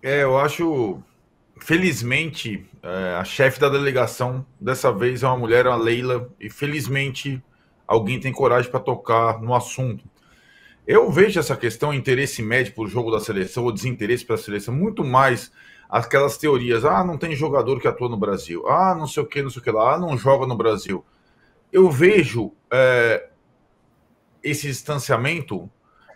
Eu acho, felizmente, a chefe da delegação dessa vez é uma mulher, a Leila, e felizmente alguém tem coragem para tocar no assunto. Eu vejo essa questão, interesse médio por jogo da seleção, ou desinteresse para a seleção, muito mais aquelas teorias, não tem jogador que atua no Brasil, não sei o que, não sei o que lá, não joga no Brasil. Eu vejo esse distanciamento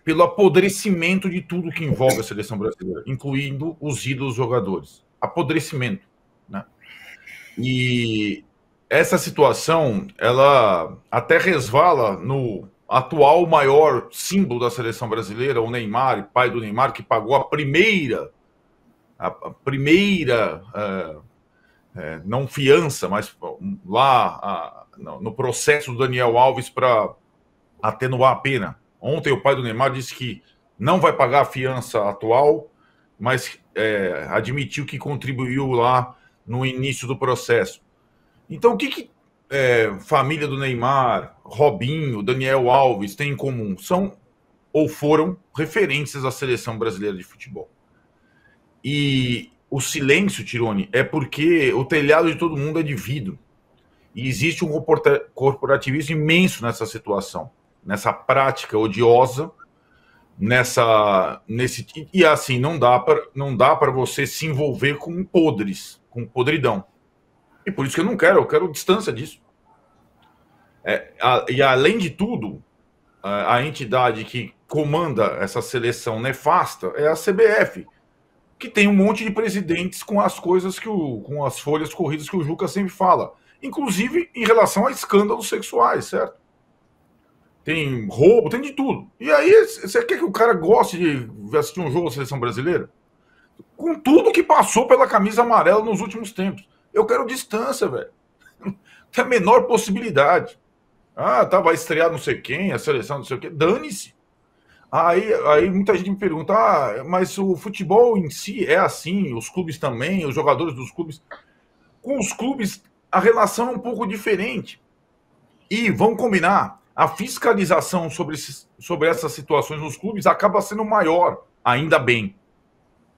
pelo apodrecimento de tudo que envolve a seleção brasileira, incluindo os ídolos jogadores. Apodrecimento, né? E essa situação, ela até resvala no atual maior símbolo da seleção brasileira, o Neymar, pai do Neymar, que pagou a primeira não fiança, mas lá no processo do Daniel Alves para atenuar a pena. Ontem o pai do Neymar disse que não vai pagar a fiança atual, mas admitiu que contribuiu lá no início do processo. Então, o que família do Neymar, Robinho, Daniel Alves têm em comum? São ou foram referências à seleção brasileira de futebol. E o silêncio, Tirone, é porque o telhado de todo mundo é de vidro. E existe um corporativismo imenso nessa situação, nessa prática odiosa, nesse e assim não dá para você se envolver com podres, com podridão. E por isso que eu quero distância disso. E além de tudo, a entidade que comanda essa seleção nefasta é a CBF, que tem um monte de presidentes com as coisas com as folhas corridas que o Juca sempre fala, inclusive em relação a escândalos sexuais, certo? Tem roubo, tem de tudo. E aí, você quer que o cara goste de assistir um jogo da seleção brasileira? Com tudo que passou pela camisa amarela nos últimos tempos. Eu quero distância, velho. Tem a menor possibilidade. Vai estrear não sei quem, a seleção não sei o quê. Dane-se. Aí muita gente me pergunta, mas o futebol em si é assim, os clubes também, os jogadores dos clubes. Com os clubes, a relação é um pouco diferente. E vamos combinar, a fiscalização sobre essas situações nos clubes acaba sendo maior, ainda bem.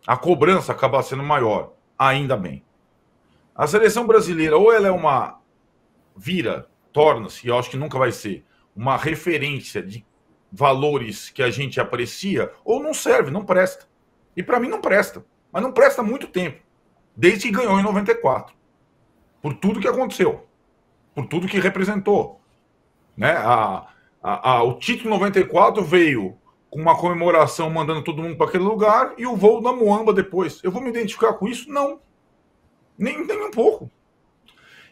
A cobrança acaba sendo maior, ainda bem. A seleção brasileira, ou ela é torna-se, eu acho que nunca vai ser, uma referência de valores que a gente aprecia, ou não serve, não presta. E para mim não presta. Mas não presta há muito tempo. Desde que ganhou em 94. Por tudo que aconteceu. Por tudo que representou. Né? O título 94 veio com uma comemoração mandando todo mundo para aquele lugar e o voo da Muamba depois. Eu vou me identificar com isso? Não. Nem um pouco.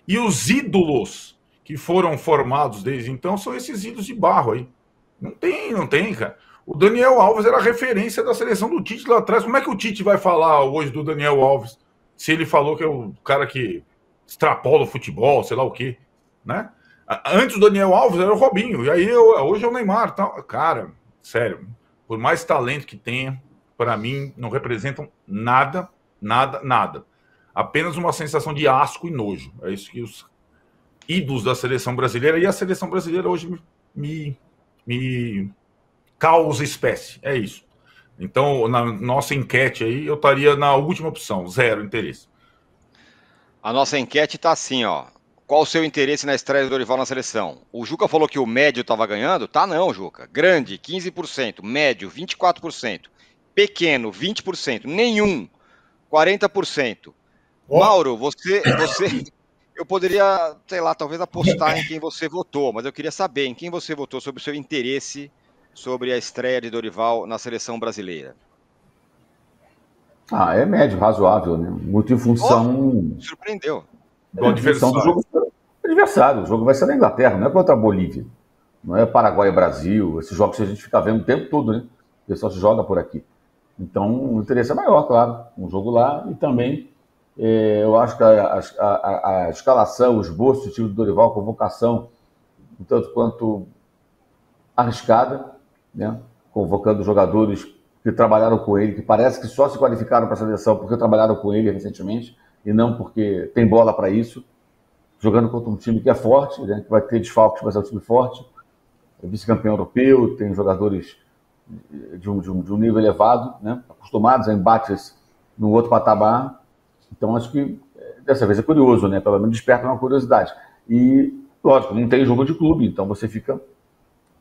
E os ídolos que foram formados desde então são esses ídolos de barro aí. Não tem, cara. O Daniel Alves era a referência da seleção do Tite lá atrás. Como é que o Tite vai falar hoje do Daniel Alves se ele falou que é o cara que extrapola o futebol, sei lá o quê, né? Antes do Daniel Alves era o Robinho, e aí hoje é o Neymar. Tá? Cara, sério, por mais talento que tenha, para mim não representam nada, nada, nada. Apenas uma sensação de asco e nojo. É isso que os ídolos da seleção brasileira, e a seleção brasileira hoje me causa espécie. É isso. Então, na nossa enquete aí, eu estaria na última opção, zero interesse. A nossa enquete tá assim, ó. Qual o seu interesse na estreia do Dorival na seleção? O Juca falou que o médio estava ganhando? Tá não, Juca. Grande, 15%. Médio, 24%. Pequeno, 20%. Nenhum, 40%. Mauro, eu poderia, sei lá, talvez apostar em quem você votou, mas eu queria saber em quem você votou sobre o seu interesse sobre a estreia de Dorival na seleção brasileira. É médio, razoável, né? Muito em função. Surpreendeu. Do adversário. Do jogo adversário. O jogo vai ser na Inglaterra, não é contra a Bolívia. Não é Paraguai e Brasil. Esses jogos que a gente fica vendo o tempo todo, né? O pessoal se joga por aqui. Então, o interesse é maior, claro. Um jogo lá e também eu acho que a escalação, o esboço do time do Dorival, a convocação, um tanto quanto arriscada, né? Convocando jogadores que trabalharam com ele, que parece que só se qualificaram para a seleção porque trabalharam com ele recentemente e não porque tem bola para isso, jogando contra um time que é forte, né? Que vai ter desfalques, vai ser um time forte, é vice-campeão europeu, tem jogadores de um nível elevado, né? Acostumados a embates no outro patamar. Então, acho que dessa vez é curioso, né? Pelo menos desperta uma curiosidade. E, lógico, não tem jogo de clube, então você fica,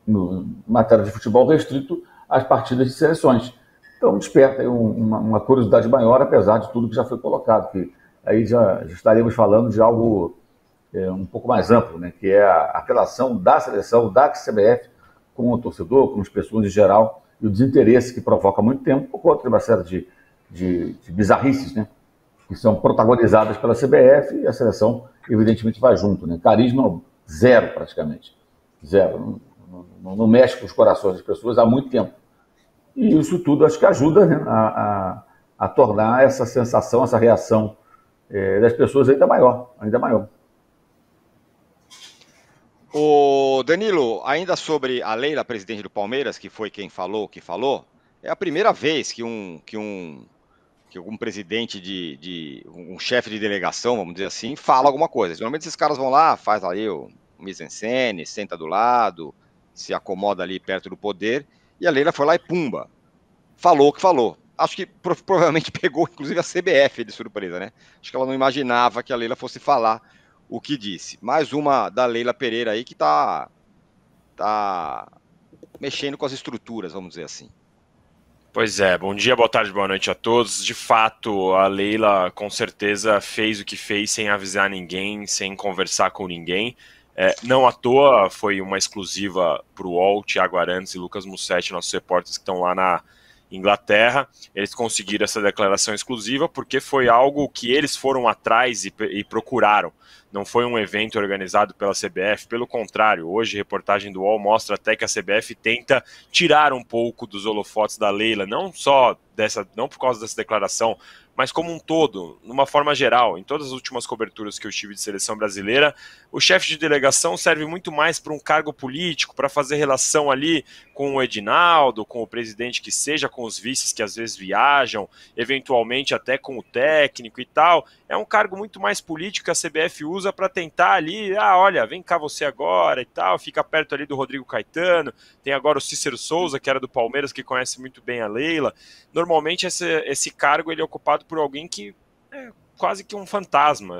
em matéria de futebol, restrito às partidas de seleções. Então, desperta aí uma curiosidade maior, apesar de tudo que já foi colocado, que aí já estaremos falando de algo um pouco mais amplo, né? Que é a relação da seleção, da CBF, com o torcedor, com as pessoas em geral, e o desinteresse que provoca há muito tempo, por conta de uma série de bizarrices, né? Que são protagonizadas pela CBF, e a seleção, evidentemente, vai junto, né? Carisma zero, praticamente. Zero. Não mexe com os corações das pessoas há muito tempo. E isso tudo acho que ajuda, né, a tornar essa sensação, essa reação das pessoas ainda maior, ainda maior. O Danilo, ainda sobre a Leila, presidente do Palmeiras, que foi quem falou o que falou, é a primeira vez que um presidente um chefe de delegação, vamos dizer assim, fala alguma coisa. Normalmente esses caras vão lá, faz ali o mise-en-scène, senta do lado, se acomoda ali perto do poder, e a Leila foi lá e pumba, falou o que falou. Acho que provavelmente pegou, inclusive, a CBF de surpresa, né? Acho que ela não imaginava que a Leila fosse falar o que disse. Mais uma da Leila Pereira aí que tá mexendo com as estruturas, vamos dizer assim. Pois é, bom dia, boa tarde, boa noite a todos. De fato, a Leila com certeza fez o que fez sem avisar ninguém, sem conversar com ninguém. Não à toa foi uma exclusiva para o UOL, Thiago Arantes e Lucas Mussetti, nossos repórteres que estão lá na Inglaterra. Eles conseguiram essa declaração exclusiva porque foi algo que eles foram atrás e procuraram. Não foi um evento organizado pela CBF, pelo contrário, hoje a reportagem do UOL mostra até que a CBF tenta tirar um pouco dos holofotes da Leila, não por causa dessa declaração, mas como um todo, numa forma geral. Em todas as últimas coberturas que eu tive de seleção brasileira, o chefe de delegação serve muito mais para um cargo político, para fazer relação ali com o Edinaldo, com o presidente que seja, com os vices que às vezes viajam, eventualmente até com o técnico e tal. É um cargo muito mais político que a CBF usa para tentar ali, olha, vem cá você agora e tal, fica perto ali do Rodrigo Caetano, tem agora o Cícero Souza, que era do Palmeiras, que conhece muito bem a Leila. Normalmente esse cargo ele é ocupado por alguém que é quase que um fantasma.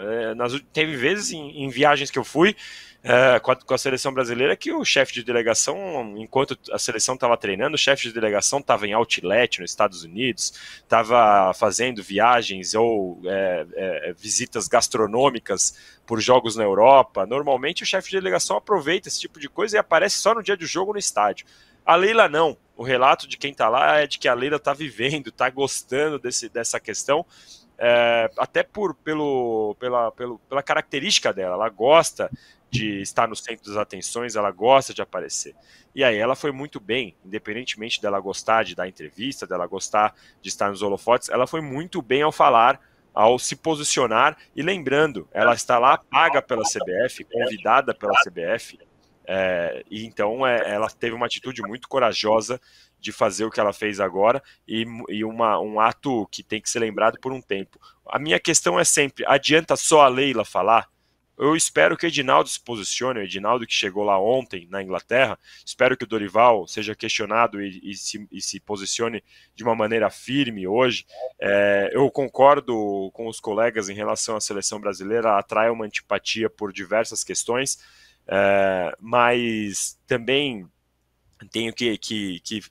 Teve vezes em viagens que eu fui com a seleção brasileira que o chefe de delegação, enquanto a seleção estava treinando, o chefe de delegação estava em outlet nos Estados Unidos, estava fazendo viagens ou visitas gastronômicas por jogos na Europa. Normalmente o chefe de delegação aproveita esse tipo de coisa e aparece só no dia do jogo no estádio. A Leila não. O relato de quem está lá é de que a Leila está vivendo, está gostando dessa questão, até pela característica dela. Ela gosta de estar no centro das atenções, ela gosta de aparecer. E aí ela foi muito bem, independentemente dela gostar de dar entrevista, dela gostar de estar nos holofotes, ela foi muito bem ao falar, ao se posicionar, e lembrando, ela está lá paga pela CBF, convidada pela CBF, e então ela teve uma atitude muito corajosa de fazer o que ela fez agora, e um ato que tem que ser lembrado por um tempo. A minha questão é sempre, adianta só a Leila falar? Eu espero que o Edinaldo se posicione, o Edinaldo que chegou lá ontem na Inglaterra, espero que o Dorival seja questionado e se posicione de uma maneira firme hoje. Eu concordo com os colegas em relação à seleção brasileira, ela atrai uma antipatia por diversas questões, mas também tenho que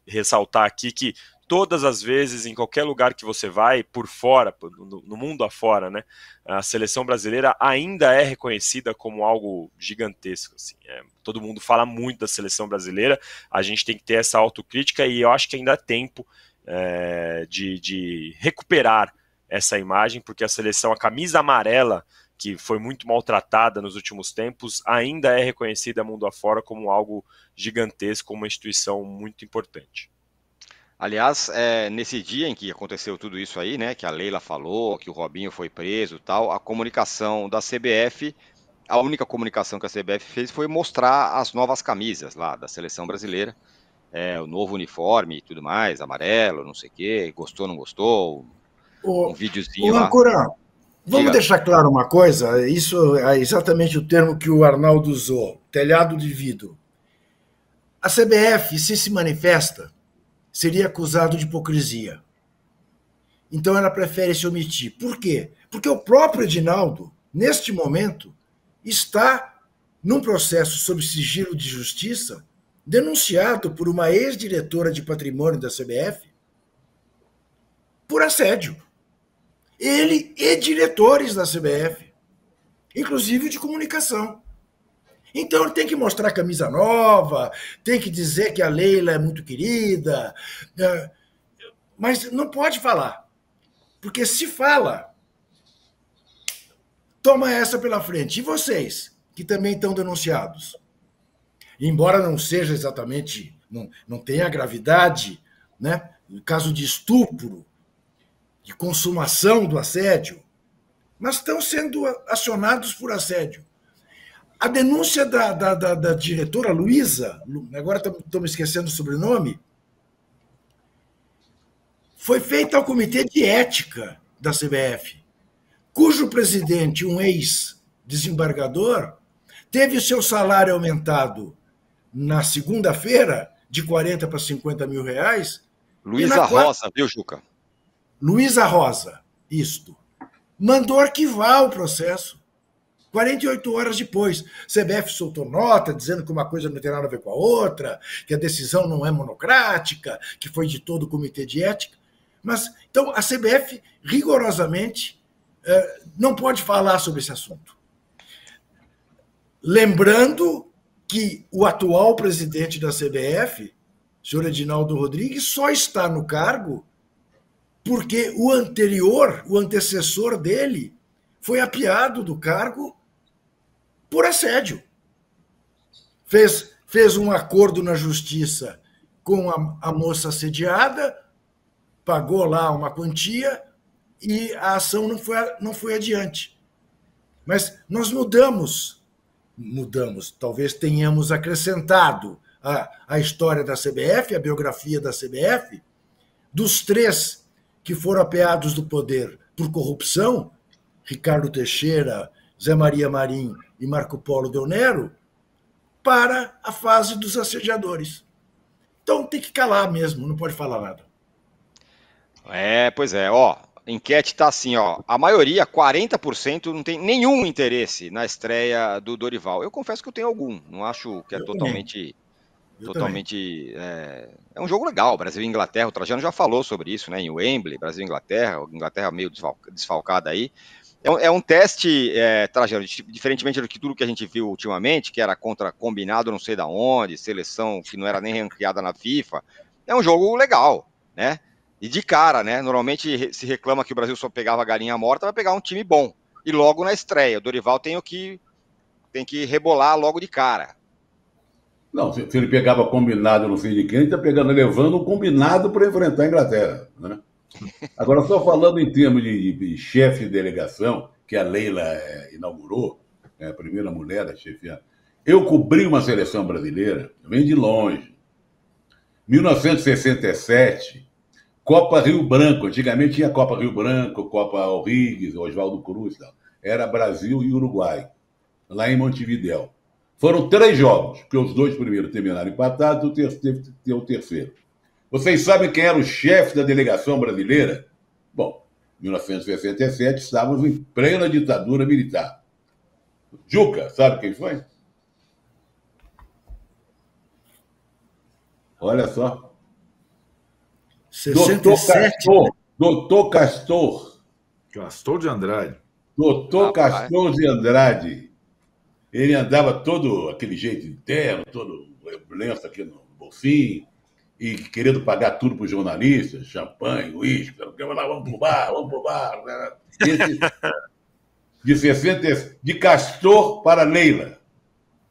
ressaltar aqui que todas as vezes, em qualquer lugar que você vai, por fora, no mundo afora, né, a seleção brasileira ainda é reconhecida como algo gigantesco. Assim. Todo mundo fala muito da seleção brasileira, a gente tem que ter essa autocrítica e eu acho que ainda há tempo de recuperar essa imagem, porque a seleção, a camisa amarela, que foi muito maltratada nos últimos tempos, ainda é reconhecida mundo afora como algo gigantesco, uma instituição muito importante. Aliás, nesse dia em que aconteceu tudo isso aí, né, que a Leila falou, que o Robinho foi preso e tal, a comunicação da CBF, a única comunicação que a CBF fez foi mostrar as novas camisas lá da seleção brasileira, o novo uniforme e tudo mais, amarelo, não sei o quê, gostou, não gostou, um videozinho lá. Vamos deixar claro uma coisa, isso é exatamente o termo que o Arnaldo usou, telhado de vidro. A CBF, se manifesta, seria acusado de hipocrisia. então ela prefere se omitir. Por quê? Porque o próprio Edinaldo, neste momento, está num processo sob sigilo de justiça, denunciado por uma ex-diretora de patrimônio da CBF por assédio. Ele e diretores da CBF, inclusive de comunicação. Então ele tem que mostrar camisa nova, tem que dizer que a Leila é muito querida, mas não pode falar. Porque se fala, toma essa pela frente. E vocês, que também estão denunciados? Embora não seja exatamente, não tenha gravidade, né? No caso de estupro, de consumação do assédio, mas estão sendo acionados por assédio. A denúncia da diretora Luísa, agora estou me esquecendo o sobrenome, foi feita ao Comitê de Ética da CBF, cujo presidente, um ex-desembargador, teve o seu salário aumentado na segunda-feira de 40 para 50 mil reais. Luísa Rosa, viu, Juca? Luísa Rosa, isto. Mandou arquivar o processo. 48 horas depois, CBF soltou nota dizendo que uma coisa não tem nada a ver com a outra, que a decisão não é monocrática, que foi de todo o Comitê de Ética. Mas, então, a CBF, rigorosamente, não pode falar sobre esse assunto. Lembrando que o atual presidente da CBF, o senhor Edinaldo Rodrigues, só está no cargo porque o anterior, o antecessor dele, foi apiado do cargo por assédio. Fez um acordo na justiça com a moça assediada, pagou lá uma quantia e a ação não foi adiante. Mas nós mudamos, talvez tenhamos acrescentado a história da CBF, a biografia da CBF, dos 3 que foram apeados do poder por corrupção, Ricardo Teixeira, Zé Maria Marim e Marco Polo Del Nero, para a fase dos assediadores. Então tem que calar mesmo, não pode falar nada. Pois é, ó, a enquete está assim, ó, a maioria, 40%, não tem nenhum interesse na estreia do Dorival. Eu confesso que eu tenho algum, não acho que é totalmente... É um jogo legal, Brasil e Inglaterra, o Trajano já falou sobre isso, né, em Wembley, Brasil e Inglaterra meio desfalcada aí. É um teste, Trajano, diferentemente do que tudo que a gente viu ultimamente, que era contra combinado não sei da onde, seleção que não era nem ranqueada na FIFA, é um jogo legal, né, e de cara, né, normalmente se reclama que o Brasil só pegava a galinha morta, vai pegar um time bom, e logo na estreia, o Dorival tem que rebolar logo de cara. Não, se ele pegava combinado não sei de quem, ele está levando um combinado para enfrentar a Inglaterra, né? Agora, só falando em termos de chefe de delegação, que a Leila inaugurou, a primeira mulher a chefiar, eu cobri uma seleção brasileira, vem de longe. 1967, Copa Rio Branco, antigamente tinha Copa Rio Branco, Copa O'Higgins, Oswaldo Cruz, tal. Era Brasil e Uruguai, lá em Montevidéu. Foram 3 jogos, porque os 2 primeiros terminaram empatados, o terceiro. Vocês sabem quem era o chefe da delegação brasileira? Bom, em 1967 estávamos em plena ditadura militar. Juca, sabe quem foi? Olha só. 67? Doutor Castor. Castor de Andrade. Doutor Castor de Andrade. Ele andava todo aquele jeito interno, todo lenço aqui no bolsinho, e querendo pagar tudo para os jornalistas, champanhe, uísque, vamos pro bar. De Castor para Leila.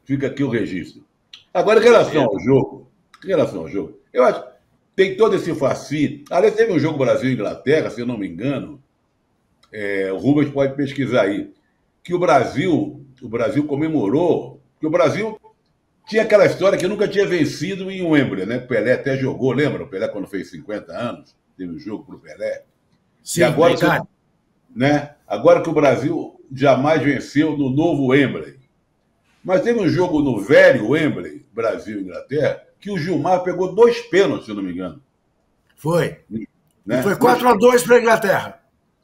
Fica aqui o registro. Agora, em relação ao jogo, eu acho que tem todo esse fascínio. Aliás, teve um jogo Brasil-Inglaterra, se eu não me engano, o Rubens pode pesquisar aí, que o Brasil comemorou, que o Brasil tinha aquela história que nunca tinha vencido em Wembley, né? O Pelé até jogou, lembra? O Pelé, quando fez 50 anos, teve um jogo para o Pelé. Sim, e agora, agora que o Brasil jamais venceu no novo Wembley. Mas teve um jogo no velho Wembley, Brasil e Inglaterra, que o Gilmar pegou 2 pênaltis, se eu não me engano. Foi. Né? E foi 4-2 para a Inglaterra.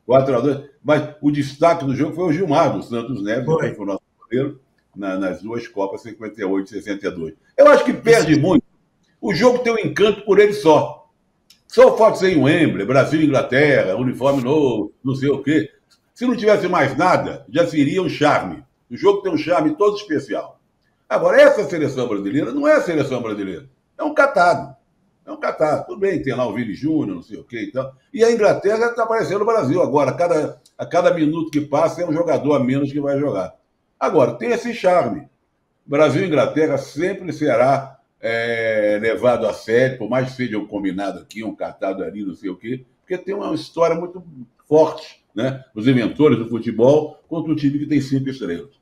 4-2. Mas o destaque do jogo foi o Gilmar dos Santos Neves, que foi o nosso goleiro nas duas Copas, 58 e 62. Eu acho que perde muito. O jogo tem um encanto por ele só. Só o fato de ser em Wembley, Brasil e Inglaterra, uniforme novo, não sei o quê. Se não tivesse mais nada, já seria um charme. O jogo tem um charme todo especial. Agora, essa seleção brasileira não é a seleção brasileira. É um catado. É um catado. Tudo bem, tem lá o Vini Júnior, não sei o quê e tal. E a Inglaterra está aparecendo no Brasil agora. A cada minuto que passa é um jogador a menos que vai jogar. Agora, tem esse charme. Brasil e Inglaterra sempre será levado a sério, por mais que seja um combinado aqui, um catado ali, não sei o quê, porque tem uma história muito forte, né? Os inventores do futebol contra um time que tem 5 estrelas.